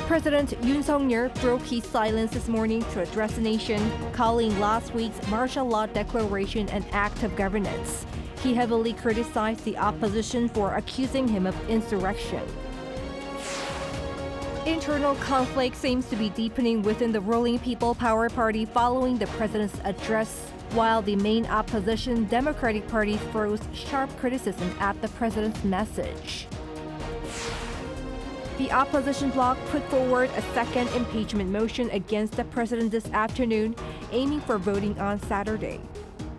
President Yoon broke his silence this morning to address the nation, calling last week's martial law declaration an act of governance. He heavily criticized the opposition for accusing him of insurrection. Internal conflict seems to be deepening within the ruling People Power Party following the president's address, while the main opposition Democratic Party throws sharp criticism at the president's message. The opposition bloc put forward a second impeachment motion against the president this afternoon, aiming for voting on Saturday.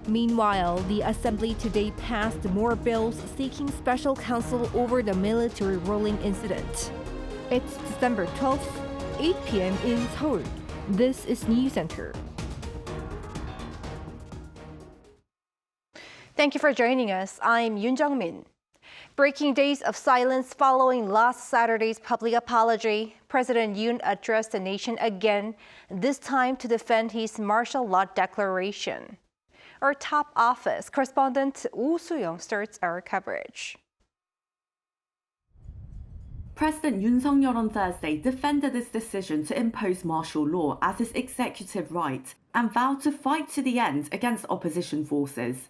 Meanwhile, the Assembly today passed more bills seeking special counsel over the military ruling incident. It's December 12th, 8 p.m. in Seoul. This is Newscenter. Thank you for joining us. I'm Yoon Jung-min. Breaking days of silence following last Saturday's public apology, President Yoon addressed the nation again, this time to defend his martial law declaration. Our top office correspondent Oh Soo-young starts our coverage. President Yoon on Thursday defended his decision to impose martial law as his executive right and vowed to fight to the end against opposition forces.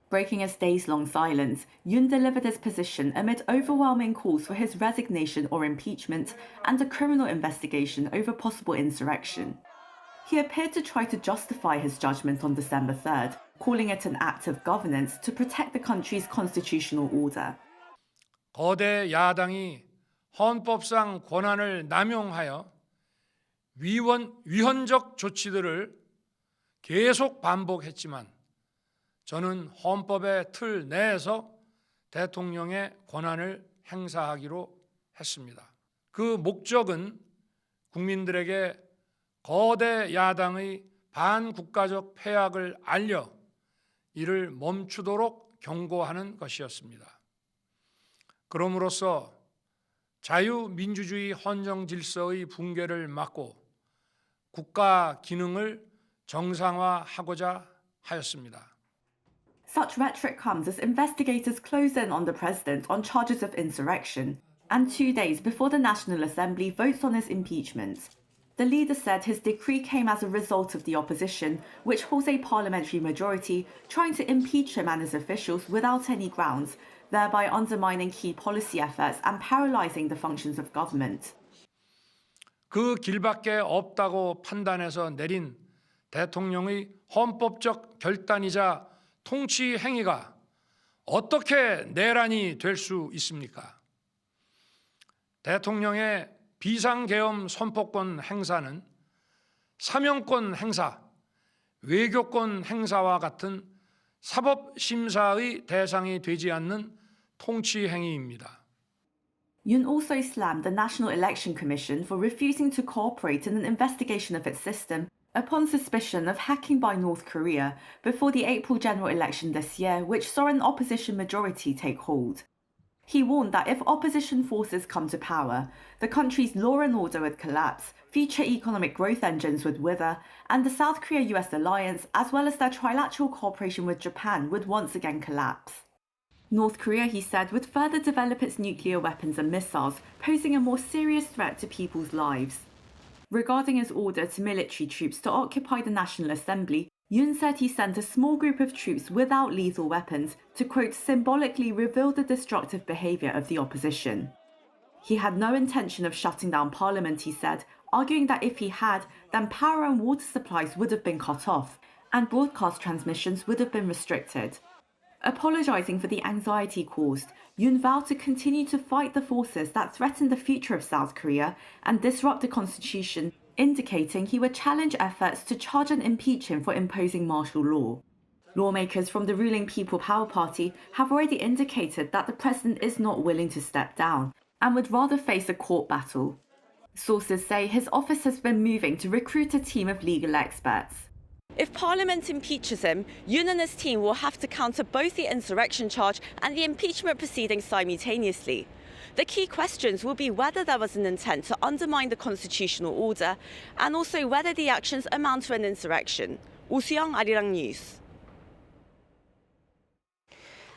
Breaking his days-long silence, Yoon delivered his position amid overwhelming calls for his resignation or impeachment and a criminal investigation over possible insurrection. He appeared to try to justify his judgment on December 3rd, calling it an act of governance to protect the country's constitutional order. 거대 야당이 헌법상 권한을 남용하여 위헌적 조치들을 계속 반복했지만 저는 헌법의 틀 내에서 대통령의 권한을 행사하기로 했습니다. 그 목적은 국민들에게 거대 야당의 반국가적 패악을 알려 이를 멈추도록 경고하는 것이었습니다. 그럼으로써 자유민주주의 헌정 질서의 붕괴를 막고 국가 기능을 정상화하고자 하였습니다. Such rhetoric comes as investigators close in on the president on charges of insurrection, and 2 days before the National Assembly votes on his impeachment. The leader said his decree came as a result of the opposition, which holds a parliamentary majority, trying to impeach him and his officials without any grounds, thereby undermining key policy efforts and paralyzing the functions of government. 그 길밖에 없다고 판단해서 내린 대통령의 헌법적 결단이자 통치 행위가 어떻게 내란이 될 수 있습니까? 대통령의 비상계엄 선포권 행사는 사명권 행사, 외교권 행사와 같은 사법심사의 대상이 되지 않는 통치 행위입니다. Yoon also slammed the National Election Commission for refusing to cooperate in an investigation of its system upon suspicion of hacking by North Korea before the April general election this year, which saw an opposition majority take hold. He warned that if opposition forces come to power, the country's law and order would collapse, future economic growth engines would wither, and the South Korea-US alliance, as well as their trilateral cooperation with Japan, would once again collapse. North Korea, he said, would further develop its nuclear weapons and missiles, posing a more serious threat to people's lives. Regarding his order to military troops to occupy the National Assembly, Yoon said he sent a small group of troops without lethal weapons to, quote, symbolically reveal the destructive behaviour of the opposition. He had no intention of shutting down Parliament, he said, arguing that if he had, then power and water supplies would have been cut off, and broadcast transmissions would have been restricted. Apologising for the anxiety caused, Yoon vowed to continue to fight the forces that threaten the future of South Korea and disrupt the constitution, indicating he would challenge efforts to charge and impeach him for imposing martial law. Lawmakers from the ruling People Power Party have already indicated that the president is not willing to step down and would rather face a court battle. Sources say his office has been moving to recruit a team of legal experts. If Parliament impeaches him, Yoon and his team will have to counter both the insurrection charge and the impeachment proceedings simultaneously. The key questions will be whether there was an intent to undermine the constitutional order and also whether the actions amount to an insurrection. Oh Soo-young, Arirang News.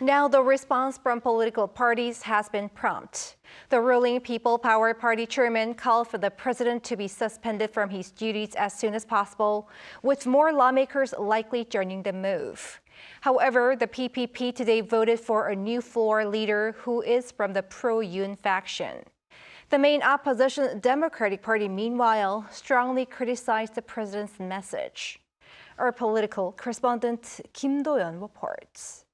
Now, the response from political parties has been prompt. The ruling People Power Party chairman called for the president to be suspended from his duties as soon as possible, with more lawmakers likely joining the move. However, the PPP today voted for a new floor leader who is from the pro-Yoon faction. The main opposition Democratic Party, meanwhile, strongly criticized the president's message. Our political correspondent Kim Do-yeon reports.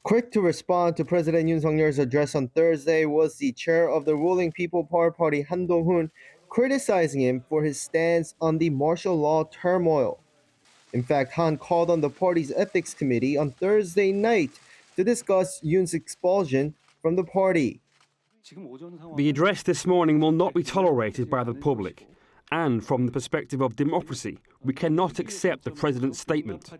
Quick to respond to President Yoon Suk-yeol's address on Thursday was the chair of the ruling People Power Party, Han Kang, criticizing him for his stance on the martial law turmoil. In fact, Han called on the party's ethics committee on Thursday night to discuss Yoon's expulsion from the party. The address this morning will not be tolerated by the public. And from the perspective of democracy, we cannot accept the president's statement.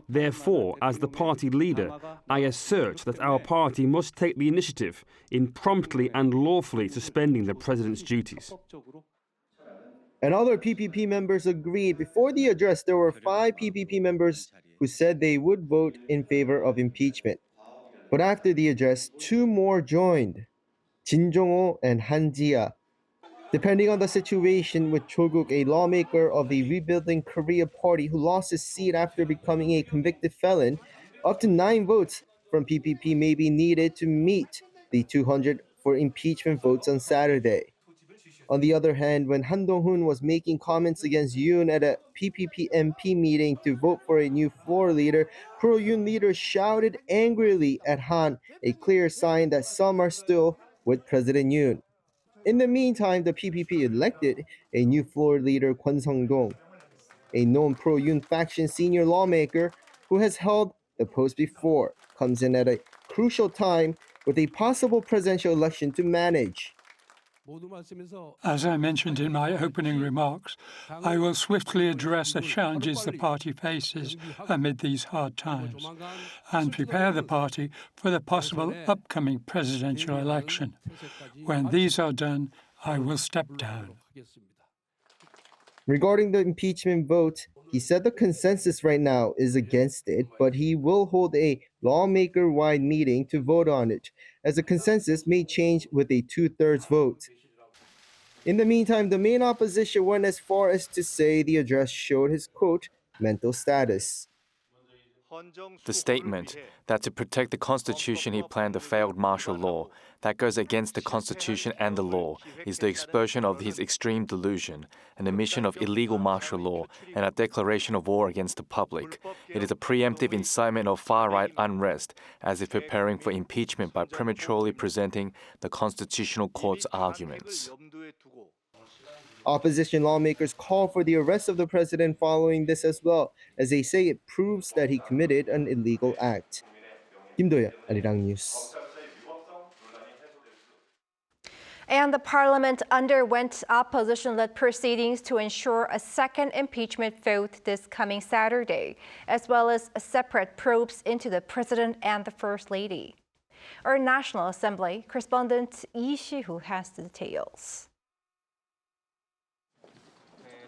Therefore, as the party leader, I assert that our party must take the initiative in promptly and lawfully suspending the president's duties. And other PPP members agreed. Before the address, there were 5 PPP members who said they would vote in favor of impeachment. But after the address, 2 more joined, Jin Jong-ho and Han Ji-ah. Depending on the situation with Cho Guk, a lawmaker of the Rebuilding Korea Party who lost his seat after becoming a convicted felon, up to 9 votes from PPP may be needed to meet the 200 for impeachment votes on Saturday. On the other hand, when Han Dong-hoon was making comments against Yoon at a PPP MP meeting to vote for a new floor leader, pro-Yoon leaders shouted angrily at Han, a clear sign that some are still with President Yoon. In the meantime, the PPP elected a new floor leader, Kwon Sung-dong, a known pro-Yoon faction senior lawmaker who has held the post before, comes in at a crucial time with a possible presidential election to manage. As I mentioned in my opening remarks, I will swiftly address the challenges the party faces amid these hard times and prepare the party for the possible upcoming presidential election. When these are done, I will step down. Regarding the impeachment vote, he said the consensus right now is against it, but he will hold a lawmaker-wide meeting to vote on it, as the consensus may change with a 2/3 vote. In the meantime, the main opposition went as far as to say the address showed his, quote, mental status. The statement that to protect the Constitution he planned a failed martial law that goes against the Constitution and the law is the expression of his extreme delusion, an admission of illegal martial law, and a declaration of war against the public. It is a preemptive incitement of far-right unrest, as if preparing for impeachment by prematurely presenting the Constitutional Court's arguments. Opposition lawmakers call for the arrest of the president following this as well, as they say it proves that he committed an illegal act. Kim Do-yeon, Arirang News. And the parliament underwent opposition-led proceedings to ensure a second impeachment vote this coming Saturday, as well as separate probes into the president and the first lady. Our National Assembly correspondent Lee Si-hoo has the details.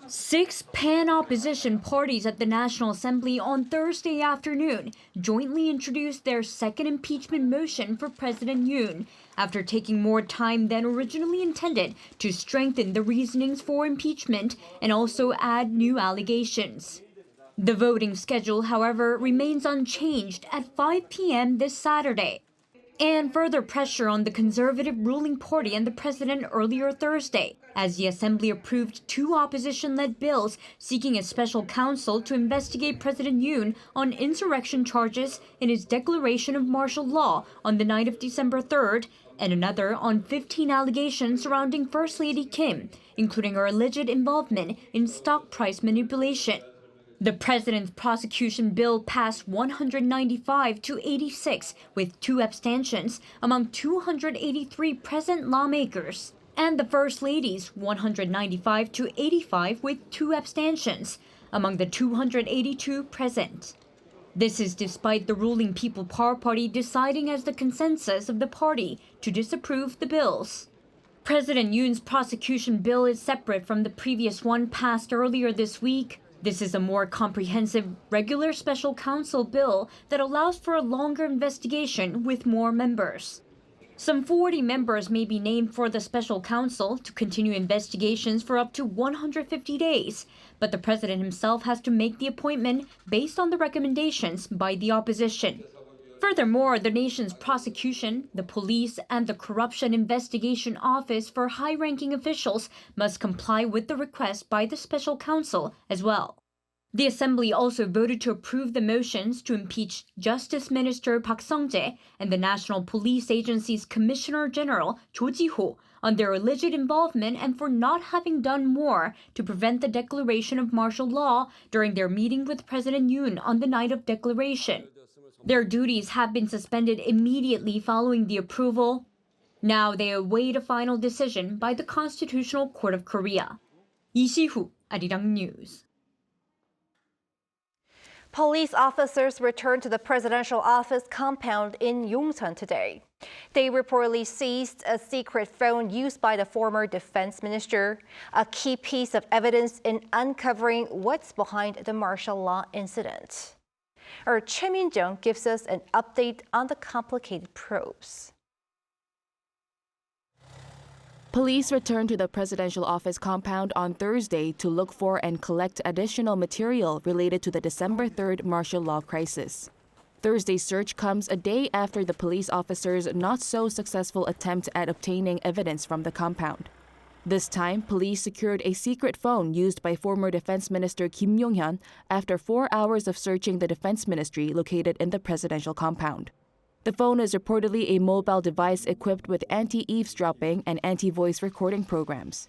6 pan-opposition parties at the National Assembly on Thursday afternoon jointly introduced their second impeachment motion for President Yoon, after taking more time than originally intended to strengthen the reasonings for impeachment and also add new allegations. The voting schedule, however, remains unchanged at 5 p.m. this Saturday. And further pressure on the conservative ruling party and the president earlier Thursday, as the Assembly approved 2 opposition-led bills seeking a special counsel to investigate President Yoon on insurrection charges in his declaration of martial law on the night of December 3rd, and another on 15 allegations surrounding First Lady Kim, including her alleged involvement in stock price manipulation. The president's prosecution bill passed 195 to 86 with 2 abstentions among 283 present lawmakers, and the First Lady's 195 to 85 with 2 abstentions among the 282 present. This is despite the ruling People Power Party deciding as the consensus of the party to disapprove the bills. President Yoon's prosecution bill is separate from the previous one passed earlier this week. This is a more comprehensive regular special counsel bill that allows for a longer investigation with more members. Some 40 members may be named for the special counsel to continue investigations for up to 150 days, but the president himself has to make the appointment based on the recommendations by the opposition. Furthermore, the nation's prosecution, the police, and the Corruption Investigation Office for high-ranking officials must comply with the request by the special counsel as well. The Assembly also voted to approve the motions to impeach Justice Minister Park Sung-jae and the National Police Agency's Commissioner General Cho Ji-ho on their alleged involvement and for not having done more to prevent the declaration of martial law during their meeting with President Yoon on the night of declaration. Their duties have been suspended immediately following the approval. Now they await a final decision by the Constitutional Court of Korea. Lee Si-hu, Arirang News. Police officers returned to the presidential office compound in Yongsan today. They reportedly seized a secret phone used by the former defense minister, a key piece of evidence in uncovering what's behind the martial law incident. Our Choi Min-jung gives us an update on the complicated probes. Police returned to the presidential office compound on Thursday to look for and collect additional material related to the December 3rd martial law crisis. Thursday's search comes a day after the police officers' not-so-successful attempt at obtaining evidence from the compound. This time, police secured a secret phone used by former Defense Minister Kim Yong-hyun after 4 hours of searching the Defense Ministry located in the presidential compound. The phone is reportedly a mobile device equipped with anti-eavesdropping and anti-voice recording programs.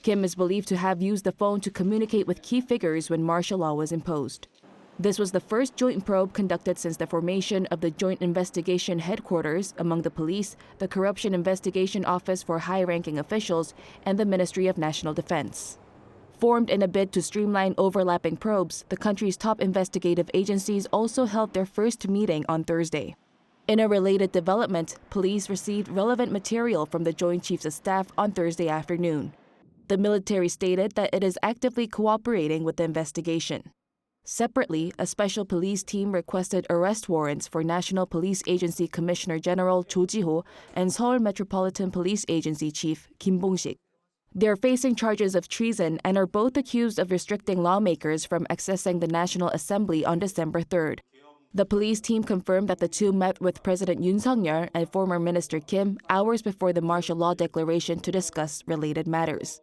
Kim is believed to have used the phone to communicate with key figures when martial law was imposed. This was the first joint probe conducted since the formation of the Joint Investigation Headquarters among the police, the Corruption Investigation Office for high-ranking officials, and the Ministry of National Defense. Formed in a bid to streamline overlapping probes, the country's top investigative agencies also held their first meeting on Thursday. In a related development, police received relevant material from the Joint Chiefs of Staff on Thursday afternoon. The military stated that it is actively cooperating with the investigation. Separately, a special police team requested arrest warrants for National Police Agency Commissioner General Cho Ji-ho and Seoul Metropolitan Police Agency Chief Kim Bong-sik. They are facing charges of treason and are both accused of restricting lawmakers from accessing the National Assembly on December 3rd. The police team confirmed that the two met with President Yoon Suk-yeol and former Minister Kim hours before the martial law declaration to discuss related matters.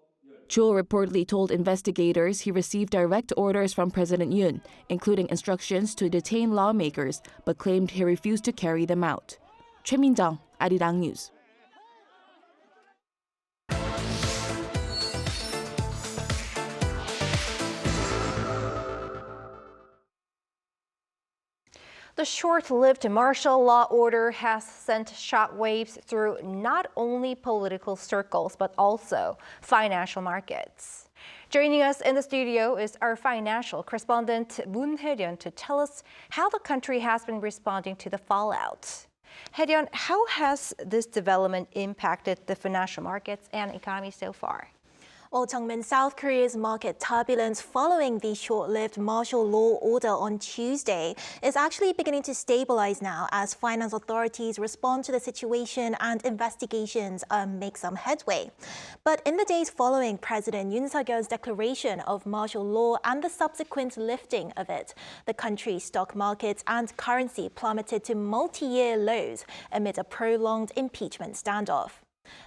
Cho reportedly told investigators he received direct orders from President Yoon, including instructions to detain lawmakers, but claimed he refused to carry them out. Choi Min-jung, Arirang News. The short-lived martial law order has sent shockwaves through not only political circles, but also financial markets. Joining us in the studio is our financial correspondent, Moon Hae-ryun, to tell us how the country has been responding to the fallout. Hae-ryun, how has this development impacted the financial markets and economy so far? Well, Changmin, South Korea's market turbulence following the short-lived martial law order on Tuesday is actually beginning to stabilize now as finance authorities respond to the situation and investigations make some headway. But in the days following President Yoon Suk-yeol's declaration of martial law and the subsequent lifting of it, the country's stock markets and currency plummeted to multi-year lows amid a prolonged impeachment standoff.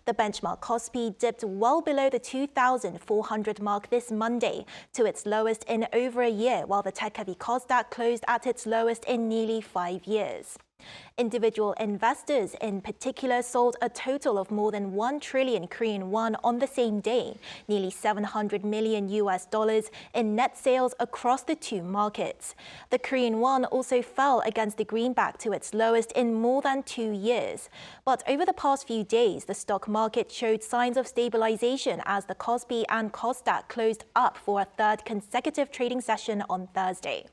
The benchmark Kospi dipped well below the 2,400 mark this Monday to its lowest in over a year, while the tech-heavy Nasdaq closed at its lowest in nearly 5 years. Individual investors in particular sold a total of more than 1 trillion Korean won on the same day, nearly $700 million in net sales across the two markets. The Korean won also fell against the greenback to its lowest in more than 2 years. But over the past few days, the stock market showed signs of stabilization as the Kospi and Nasdaq closed up for a third consecutive trading session on Thursday.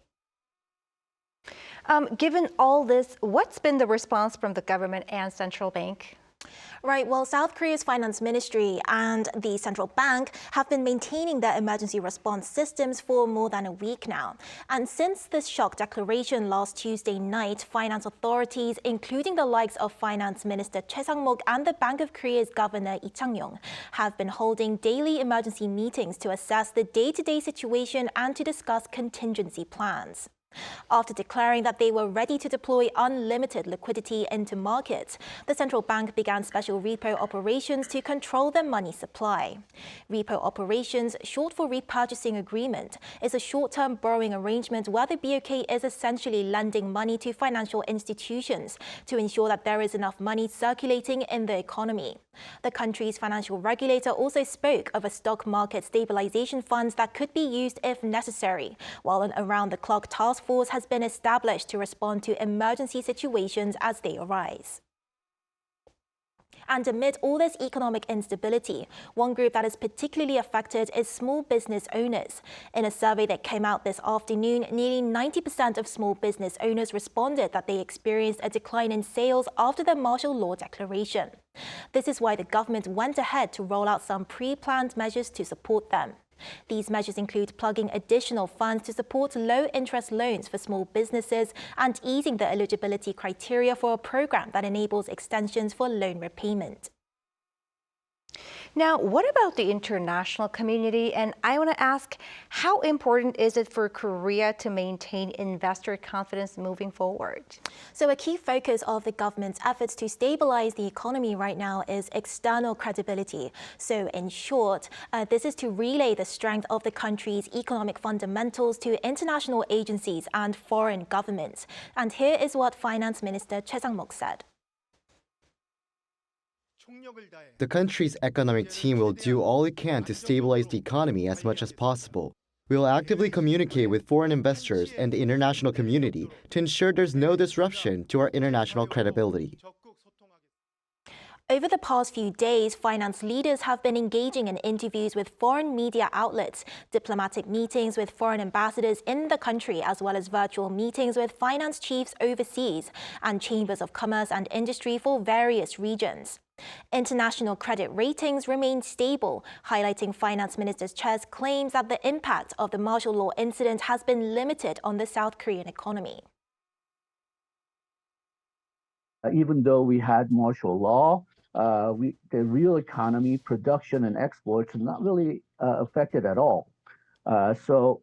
Given all this, what's been the response from the government and central bank? Right, well, South Korea's finance ministry and the central bank have been maintaining their emergency response systems for more than a week now. And since this shock declaration last Tuesday night, finance authorities, including the likes of Finance Minister Choi Sang-mok and the Bank of Korea's Governor Lee Chang-yong, have been holding daily emergency meetings to assess the day-to-day situation and to discuss contingency plans. After declaring that they were ready to deploy unlimited liquidity into markets, the central bank began special repo operations to control the money supply. Repo operations, short for repurchasing agreement, is a short-term borrowing arrangement where the BOK is essentially lending money to financial institutions to ensure that there is enough money circulating in the economy. The country's financial regulator also spoke of a stock market stabilization fund that could be used if necessary, while an around-the-clock task force has been established to respond to emergency situations as they arise. And amid all this economic instability, one group that is particularly affected is small business owners. In a survey that came out this afternoon, nearly 90% of small business owners responded that they experienced a decline in sales after the martial law declaration. This is why the government went ahead to roll out some pre-planned measures to support them. These measures include plugging additional funds to support low-interest loans for small businesses and easing the eligibility criteria for a program that enables extensions for loan repayment. Now, what about the international community? And I want to ask, how important is it for Korea to maintain investor confidence moving forward? So a key focus of the government's efforts to stabilize the economy right now is external credibility. So in short, this is to relay the strength of the country's economic fundamentals to international agencies and foreign governments. And here is what Finance Minister Choi Sang-mok said. The country's economic team will do all it can to stabilize the economy as much as possible. We will actively communicate with foreign investors and the international community to ensure there's no disruption to our international credibility. Over the past few days, finance leaders have been engaging in interviews with foreign media outlets, diplomatic meetings with foreign ambassadors in the country, as well as virtual meetings with finance chiefs overseas and chambers of commerce and industry for various regions. International credit ratings remain stable, highlighting Finance Minister Choi's claims that the impact of the martial law incident has been limited on the South Korean economy. Even though we had martial law, the real economy, production and exports are not really affected at all. So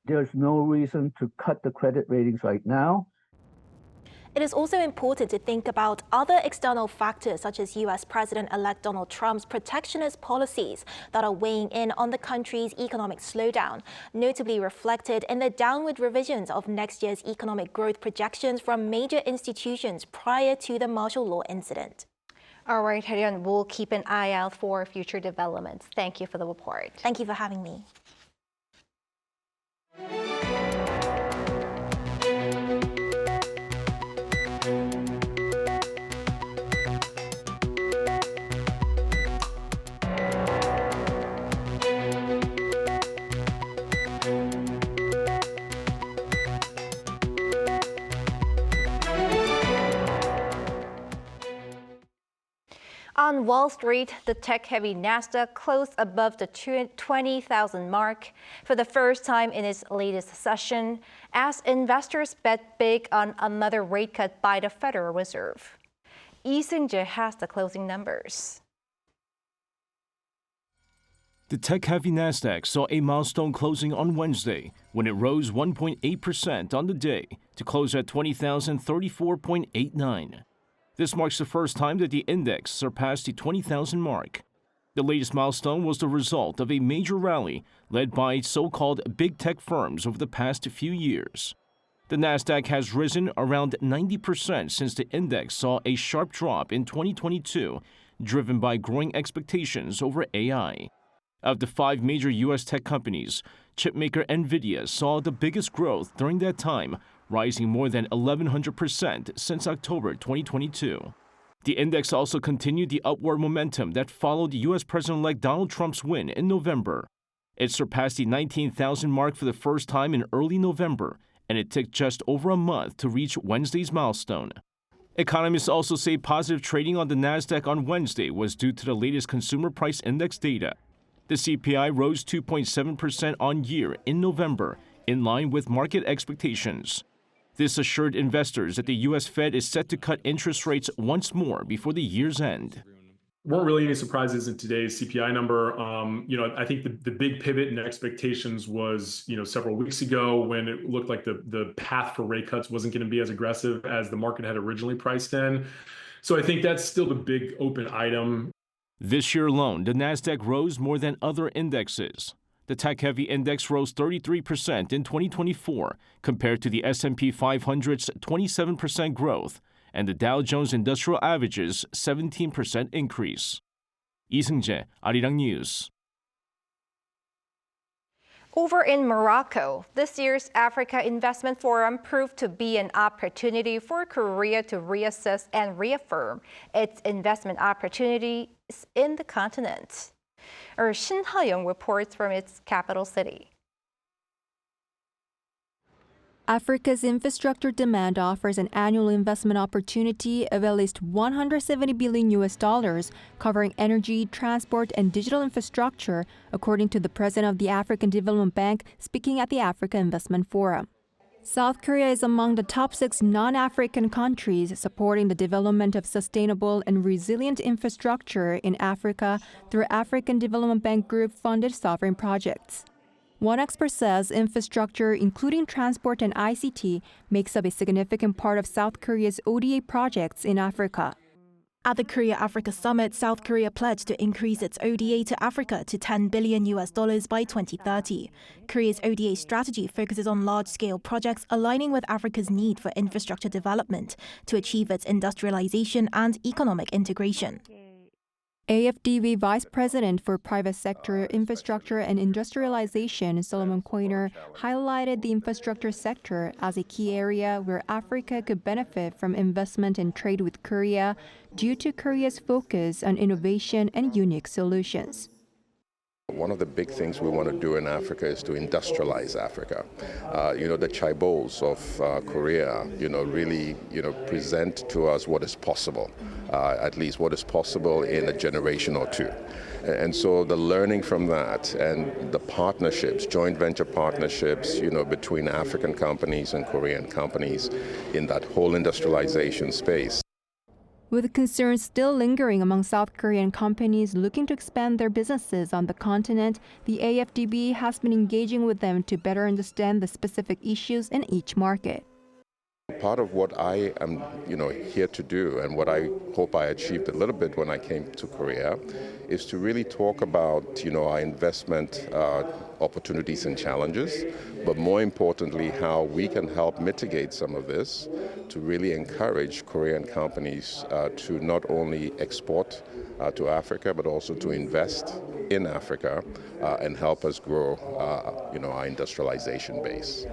there's no reason to cut the credit ratings right now. It is also important to think about other external factors such as US President-elect Donald Trump's protectionist policies that are weighing in on the country's economic slowdown, notably reflected in the downward revisions of next year's economic growth projections from major institutions prior to the martial law incident. All right, Arirang, we'll keep an eye out for future developments. Thank you for the report. Thank you for having me. On Wall Street, the tech-heavy Nasdaq closed above the 20,000 mark for the first time in its latest session, as investors bet big on another rate cut by the Federal Reserve. Lee Seung-jae has the closing numbers. The tech-heavy Nasdaq saw a milestone closing on Wednesday when it rose 1.8% on the day to close at 20,034.89. This marks the first time that the index surpassed the 20,000 mark. The latest milestone was the result of a major rally led by so-called big tech firms over the past few years. The Nasdaq has risen around 90% since the index saw a sharp drop in 2022, driven by growing expectations over AI. Of the 5 major U.S. tech companies, chipmaker NVIDIA saw the biggest growth during that time, rising more than 1,100% since October 2022. The index also continued the upward momentum that followed U.S. President-elect Donald Trump's win in November. It surpassed the 19,000 mark for the first time in early November, and it took just over a month to reach Wednesday's milestone. Economists also say positive trading on the Nasdaq on Wednesday was due to the latest consumer price index data. The CPI rose 2.7% on year in November, in line with market expectations. This assured investors that the U.S. Fed is set to cut interest rates once more before the year's end. Weren't really any surprises in today's CPI number. I think the big pivot in expectations was, several weeks ago when it looked like the path for rate cuts wasn't going to be as aggressive as the market had originally priced in. So I think that's still the big open item. This year alone, the Nasdaq rose more than other indexes. The tech-heavy index rose 33% in 2024 compared to the S&P 500's 27% growth, and the Dow Jones Industrial Average's 17% increase. Lee Seung-jae, Arirang News. Over in Morocco, this year's Africa Investment Forum proved to be an opportunity for Korea to reassess and reaffirm its investment opportunities in the continent. Shin Ha-young reports from its capital city. Africa's infrastructure demand offers an annual investment opportunity of at least $170 billion, covering energy, transport, and digital infrastructure, according to the president of the African Development Bank speaking at the Africa Investment Forum. South Korea is among the top 6 non-African countries supporting the development of sustainable and resilient infrastructure in Africa through African Development Bank Group-funded sovereign projects. One expert says infrastructure, including transport and ICT, makes up a significant part of South Korea's ODA projects in Africa. At the Korea-Africa Summit, South Korea pledged to increase its ODA to Africa to $10 billion by 2030. Korea's ODA strategy focuses on large-scale projects aligning with Africa's need for infrastructure development to achieve its industrialization and economic integration. AFDB Vice President for Private Sector Infrastructure and Industrialization, Solomon Coiner, highlighted the infrastructure sector as a key area where Africa could benefit from investment and trade with Korea due to Korea's focus on innovation and unique solutions. One of the big things we want to do in Africa is to industrialize Africa. The chaebols of Korea, really, present to us what is possible, at least what is possible in a generation or two. And so the learning from that and the partnerships, joint venture partnerships, between African companies and Korean companies in that whole industrialization space. With concerns still lingering among South Korean companies looking to expand their businesses on the continent, the AFDB has been engaging with them to better understand the specific issues in each market. Part of what I am, here to do, and what I hope I achieved a little bit when I came to Korea, is to really talk about, our investment opportunities and challenges, but more importantly, how we can help mitigate some of this to really encourage Korean companies to not only export to Africa, but also to invest in Africa and help us grow, our industrialization base.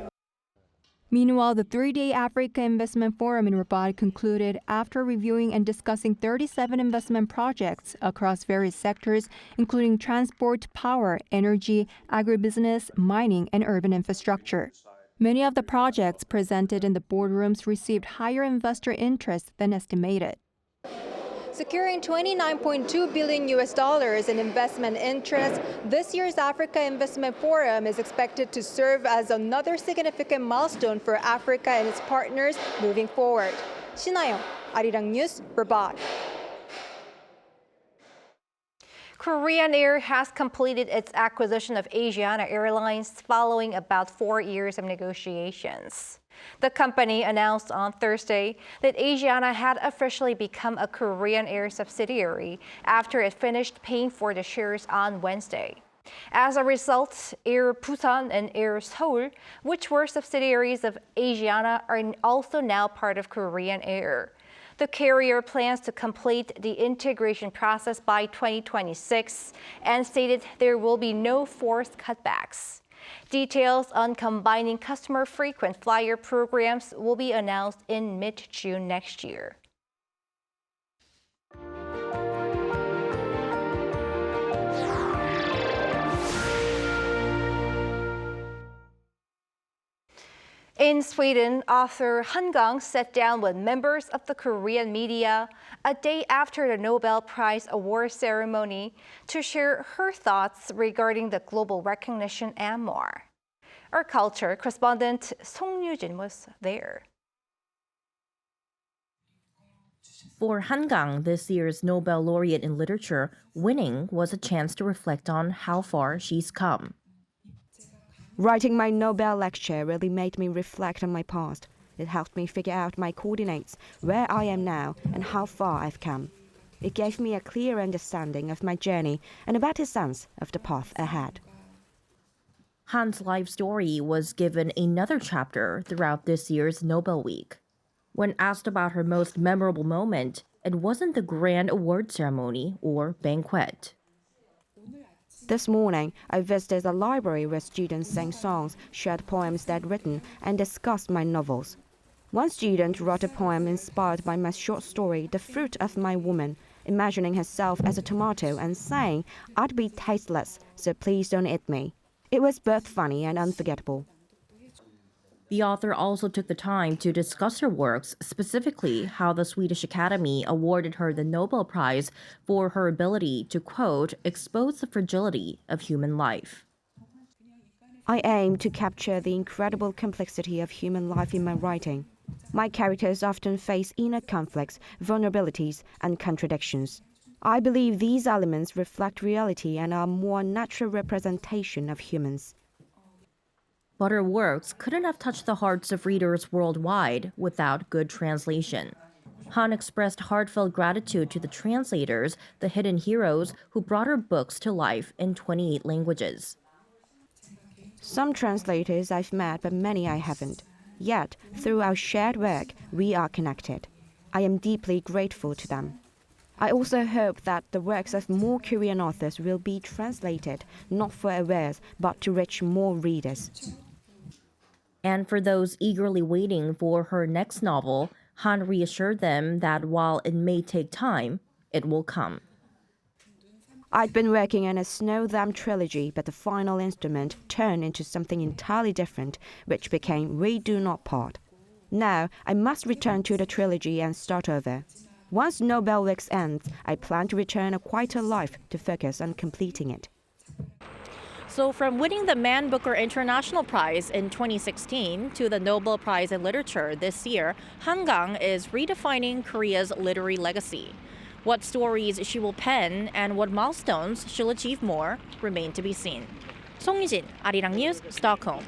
Meanwhile, the 3-day Africa Investment Forum in Rabat concluded after reviewing and discussing 37 investment projects across various sectors, including transport, power, energy, agribusiness, mining, and urban infrastructure. Many of the projects presented in the boardrooms received higher investor interest than estimated. Securing $29.2 billion in investment interest, this year's Africa Investment Forum is expected to serve as another significant milestone for Africa and its partners moving forward. Shin Ha-young, Arirang News, Rabat. Korean Air has completed its acquisition of Asiana Airlines following about 4 years of negotiations. The company announced on Thursday that Asiana had officially become a Korean Air subsidiary after it finished paying for the shares on Wednesday. As a result, Air Busan and Air Seoul, which were subsidiaries of Asiana, are also now part of Korean Air. The carrier plans to complete the integration process by 2026 and stated there will be no forced cutbacks. Details on combining customer frequent flyer programs will be announced in mid-June next year. In Sweden, author Han Kang sat down with members of the Korean media a day after the Nobel Prize award ceremony to share her thoughts regarding the global recognition and more. Our culture correspondent Song Yujin was there. For Han Kang, this year's Nobel laureate in literature, winning was a chance to reflect on how far she's come. Writing my Nobel lecture really made me reflect on my past. It helped me figure out my coordinates, where I am now, and how far I've come. It gave me a clear understanding of my journey and a better sense of the path ahead. Han's life story was given another chapter throughout this year's Nobel Week. When asked about her most memorable moment, it wasn't the grand award ceremony or banquet. This morning, I visited a library where students sang songs, shared poems they'd written, and discussed my novels. One student wrote a poem inspired by my short story, The Fruit of My Woman, imagining herself as a tomato and saying, "I'd be tasteless, so please don't eat me." It was both funny and unforgettable. The author also took the time to discuss her works, specifically how the Swedish Academy awarded her the Nobel Prize for her ability to, quote, expose the fragility of human life. I aim to capture the incredible complexity of human life in my writing. My characters often face inner conflicts, vulnerabilities, and contradictions. I believe these elements reflect reality and are a more natural representation of humans. But her works couldn't have touched the hearts of readers worldwide without good translation. Han expressed heartfelt gratitude to the translators, the hidden heroes who brought her books to life in 28 languages. Some translators I've met, but many I haven't. Yet, through our shared work, we are connected. I am deeply grateful to them. I also hope that the works of more Korean authors will be translated, not for awares, but to reach more readers. And for those eagerly waiting for her next novel, Han reassured them that while it may take time, it will come. I'd been working on a Snow Them trilogy, but the final instrument turned into something entirely different, which became We Do Not Part. Now, I must return to the trilogy and start over. Once Nobel Week ends, I plan to return a quieter life to focus on completing it. So from winning the Man Booker International Prize in 2016 to the Nobel Prize in Literature this year, Han Kang is redefining Korea's literary legacy. What stories she will pen and what milestones she'll achieve more remain to be seen. 송유진, Arirang News, Stockholm.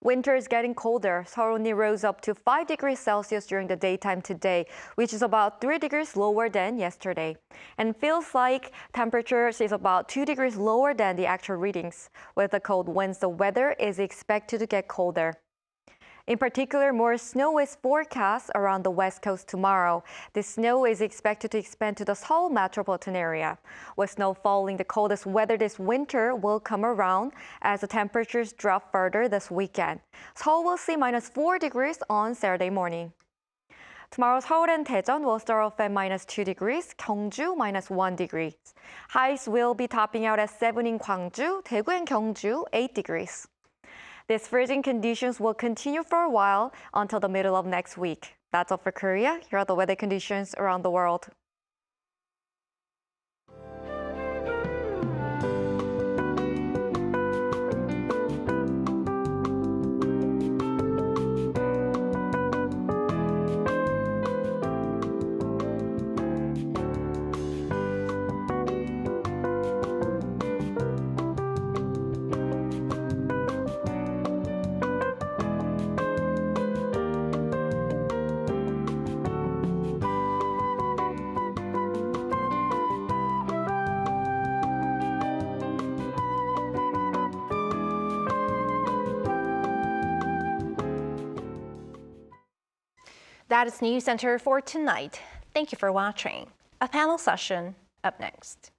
Winter is getting colder. Seoul only rose up to 5 degrees Celsius during the daytime today, which is about 3 degrees lower than yesterday. And feels like temperature is about 2 degrees lower than the actual readings. With the cold winds, the weather is expected to get colder. In particular, more snow is forecast around the west coast tomorrow. The snow is expected to expand to the Seoul metropolitan area. With snow falling, the coldest weather this winter will come around as the temperatures drop further this weekend. Seoul will see -4 degrees on Saturday morning. Tomorrow, Seoul and Daejeon will start off at -2 degrees, Gyeongju -1 degree. Highs will be topping out at 7 in Gwangju, Daegu and Gyeongju 8 degrees. These freezing conditions will continue for a while until the middle of next week. That's all for Korea. Here are the weather conditions around the world. That is Newscenter for tonight. Thank you for watching. A panel session up next.